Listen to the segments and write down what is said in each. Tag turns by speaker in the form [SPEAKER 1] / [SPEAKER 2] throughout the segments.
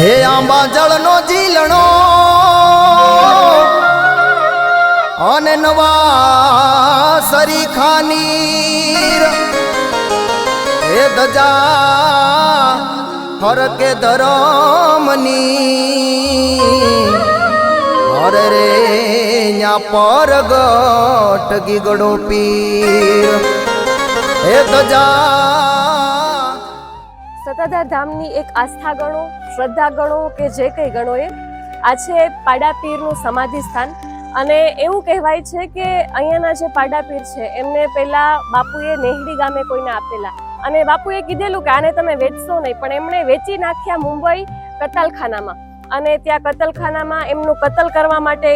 [SPEAKER 1] હે આંબા જળનો ઝીલણો અને નવા સરીખાનીર હે દજા ફરકે ધરમની હરે રે ન્યા પરગટ ગીગડો પીર હે દજા
[SPEAKER 2] સતાધાર ધામની એક આસ્થા ગણો, શ્રદ્ધા ગણો કે જે કંઈ ગણો એ આ છે પાડા પીરનું સમાધિ સ્થાન. અને એવું કહેવાય છે કે અહીંયાના જે પાડા પીર છે એમને પહેલા બાપુએ નેહડી ગામે કોઈને આપેલા અને બાપુએ કીધેલું કે આને તમે વેચશો નહીં, પણ એમણે વેચી નાખ્યા મુંબઈ કતલખાનામાં. અને ત્યાં કતલખાનામાં એમનું કતલ કરવા માટે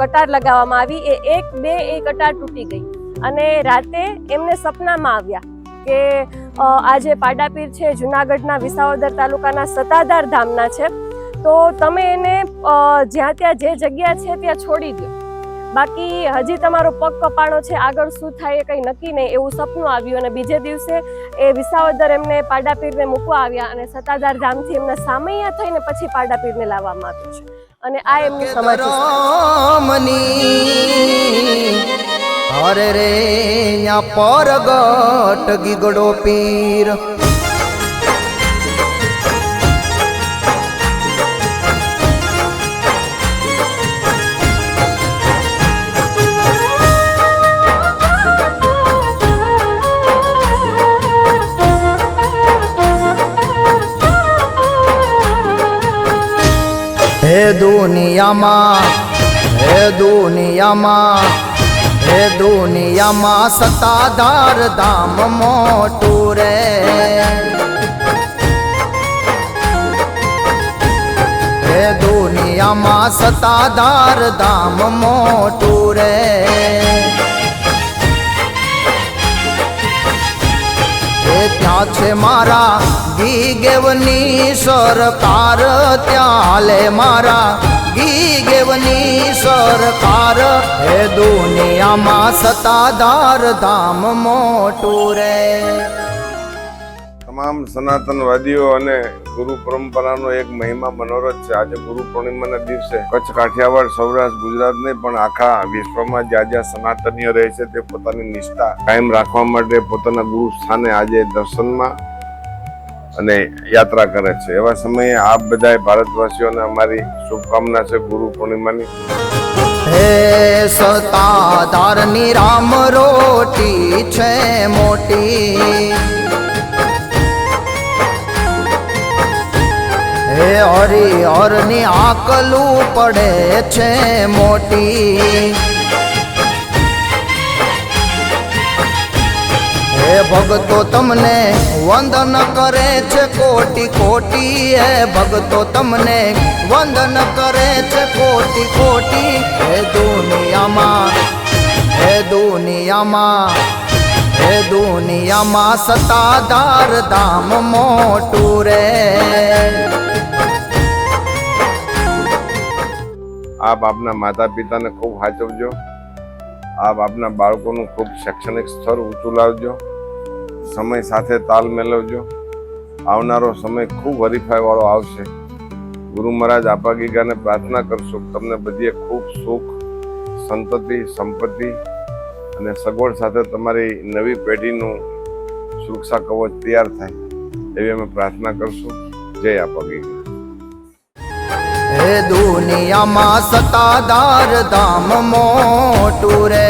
[SPEAKER 2] કટાર લગાવવામાં આવી. એ કટાર તૂટી ગઈ અને રાતે એમને સપનામાં આવ્યા કે આ જે પાડા પીર છે જુનાગઢના વિસાવદર તાલુકાના સતાધાર ધામના છે, તો તમે એને જ્યાં ત્યાં જે જગ્યા છે ત્યાં છોડી દો, બાકી હજી તમારો પગ કપાણો છે, આગળ શું થાય એ કંઈ નક્કી નહીં, એવું સપનું આવ્યું. અને બીજે દિવસે એ વિસાવદર એમને પાડા પીરને મૂકવા આવ્યા અને સતાધાર ધામથી એમને સામૈયા થઈને પછી પાડા પીરને લાવવામાં આવ્યું છે. અને આ એમની સમાધિ
[SPEAKER 1] હરે રે ન્યા પરગટ ગીગડો પીર હે દુનિયામાં સતાધાર ધામ મોટું રે. હે દુનિયામાં સતાધાર ધામ મોટું રે. ત્યાં છે મારા ગીગેવની સરકાર, ત્યાં હાલે મારા ગીગેવની સરકાર. હે દુનિયામાં સતાધાર ધામ મોટું રે.
[SPEAKER 3] તમામ સનાતનવાદીઓ અને ગુરુ પરંપરાનો એક મહિમા મનોરથ છે. આજે ગુરુ પૂર્ણિમાના દિવસે કચ્છ, કાઠિયાવાડ, સૌરાષ્ટ્ર, ગુજરાત નહીં પણ આખા વિશ્વમાં જ્યાં જ્યાં સનાતનીય રહે છે તે પોતાની નિષ્ઠા કાયમ રાખવા માટે પોતાના ગુરુ સ્થાને આજે દર્શનમાં અને યાત્રા કરે છે. એવા સમયે આપ બધાય ભારતવાસીઓને અમારી શુભકામના છે ગુરુ પૂર્ણિમાની.
[SPEAKER 1] હે સતાધારની રામ રોટી છે મોટી, હે હરિહરની આકલું પડે છે મોટી. હે ભગતો તમને વંદન કરે છે કોટી કોટી, હે ભગતો તમને વંદન કરે છે કોટી કોટી. હે દુનિયામાં સતાધાર ધામ મોટું રે.
[SPEAKER 3] આપ આપના માતા પિતાને ખૂબ સાચવજો. આપ આપના બાળકોનું ખૂબ શૈક્ષણિક સ્તર ઊંચું લાવજો. સમય સાથે તાલ મેળવજો. આવનારો સમય ખૂબ હરીફાઈ વાળો આવશે. ગુરુ મહારાજ આપા ગીગાને પ્રાર્થના કરશો તમને બધીએ ખૂબ સુખ, સંતતિ, સંપત્તિ અને સગવડ સાથે તમારી નવી પેઢીનું સુરક્ષા કવચ તૈયાર થાય એવી અમે પ્રાર્થના કરશું. જય આપા ગીગા.
[SPEAKER 1] હે દુનિયામાં સતાધાર ધામ મોટું રે.